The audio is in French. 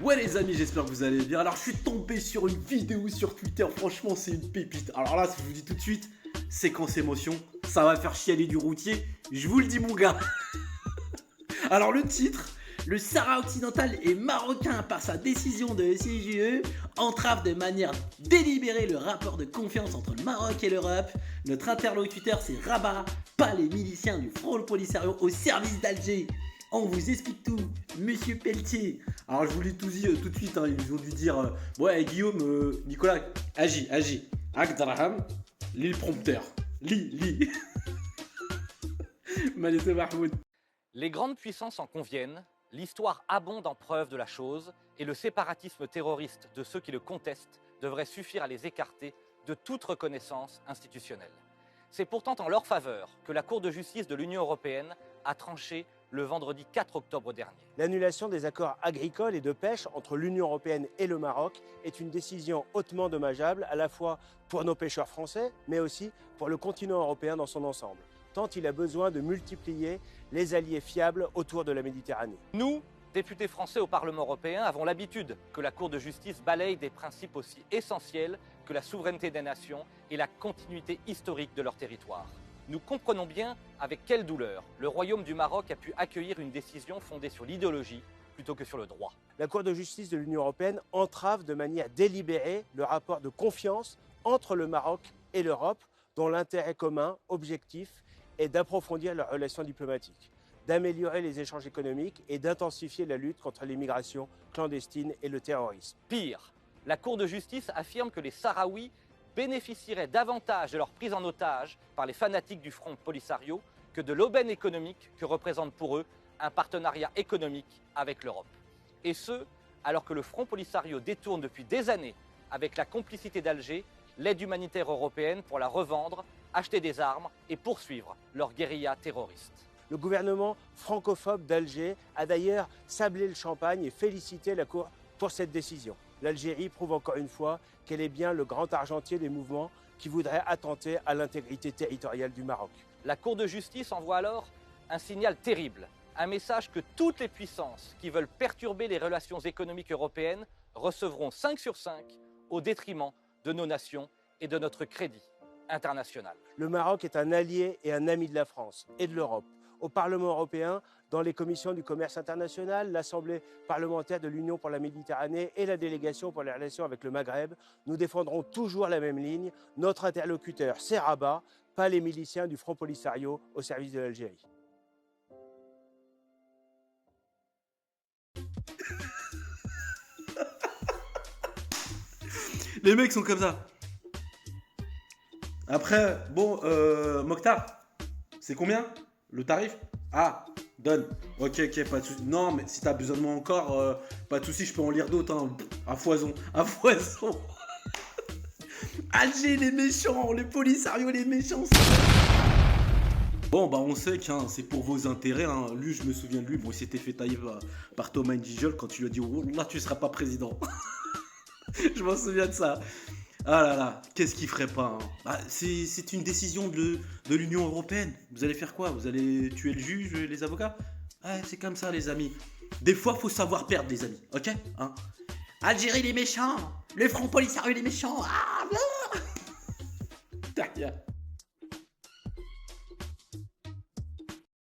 Ouais les amis, j'espère que vous allez bien. Alors je suis tombé sur une vidéo sur Twitter, franchement c'est une pépite. Alors là, je vous dis tout de suite, séquence émotion, ça va faire chialer du routier, je vous le dis mon gars. Alors le titre, le Sahara occidental est marocain par sa décision de CJE, entrave de manière délibérée le rapport de confiance entre le Maroc et l'Europe. Notre interlocuteur c'est Rabat, pas les miliciens du Front Polisario au service d'Alger. On vous explique tout, monsieur Pelletier. Alors je vous l'ai tout dit tout de suite, hein, ils ont dû dire ouais Guillaume, Nicolas, agis. Agdraham, lis le prompteur. Lis. Malité Mahmoud. Les grandes puissances en conviennent, l'histoire abonde en preuves de la chose et le séparatisme terroriste de ceux qui le contestent devrait suffire à les écarter de toute reconnaissance institutionnelle. C'est pourtant en leur faveur que la Cour de justice de l'Union européenne a tranché le vendredi 4 octobre dernier. L'annulation des accords agricoles et de pêche entre l'Union européenne et le Maroc est une décision hautement dommageable à la fois pour nos pêcheurs français, mais aussi pour le continent européen dans son ensemble, tant il a besoin de multiplier les alliés fiables autour de la Méditerranée. Nous, députés français au Parlement européen, avons l'habitude que la Cour de justice balaye des principes aussi essentiels que la souveraineté des nations et la continuité historique de leur territoire. Nous comprenons bien avec quelle douleur le Royaume du Maroc a pu accueillir une décision fondée sur l'idéologie plutôt que sur le droit. La Cour de justice de l'Union européenne entrave de manière délibérée le rapport de confiance entre le Maroc et l'Europe, dont l'intérêt commun, objectif, est d'approfondir leurs relations diplomatiques, d'améliorer les échanges économiques et d'intensifier la lutte contre l'immigration clandestine et le terrorisme. Pire, la Cour de justice affirme que les Sahraouis bénéficieraient davantage de leur prise en otage par les fanatiques du Front Polisario que de l'aubaine économique que représente pour eux un partenariat économique avec l'Europe. Et ce, alors que le Front Polisario détourne depuis des années, avec la complicité d'Alger, l'aide humanitaire européenne pour la revendre, acheter des armes et poursuivre leur guérilla terroriste. Le gouvernement francophobe d'Alger a d'ailleurs sablé le champagne et félicité la Cour pour cette décision. L'Algérie prouve encore une fois qu'elle est bien le grand argentier des mouvements qui voudraient attenter à l'intégrité territoriale du Maroc. La Cour de justice envoie alors un signal terrible, un message que toutes les puissances qui veulent perturber les relations économiques européennes recevront 5 sur 5 au détriment de nos nations et de notre crédit international. Le Maroc est un allié et un ami de la France et de l'Europe. Au Parlement européen, dans les commissions du commerce international, l'Assemblée parlementaire de l'Union pour la Méditerranée et la délégation pour les relations avec le Maghreb, nous défendrons toujours la même ligne. Notre interlocuteur, c'est Rabat, pas les miliciens du Front Polisario au service de l'Algérie. Les mecs sont comme ça. Après, bon, Mokhtar, c'est combien le tarif? Ah, donne. Ok, pas de soucis. Non, mais si t'as besoin de moi encore, pas de soucis, je peux en lire d'autres. Hein. À foison. Alger, les méchants, les Polisario, les méchants. Bon, bah on sait que c'est pour vos intérêts. Hein. Lui, je me souviens de lui. Bon, il s'était fait tailler par Thomas Ndjidjol quand tu lui as dit oh, là, tu seras pas président. Je m'en souviens de ça. Ah là là, qu'est-ce qu'il ferait pas hein. Bah, c'est une décision de l'Union Européenne. Vous allez faire quoi? Vous allez tuer le juge, les avocats? Ouais, c'est comme ça les amis. Des fois, faut savoir perdre les amis, ok hein. Algérie les méchants, le Front Polisario les méchants. Ah, non.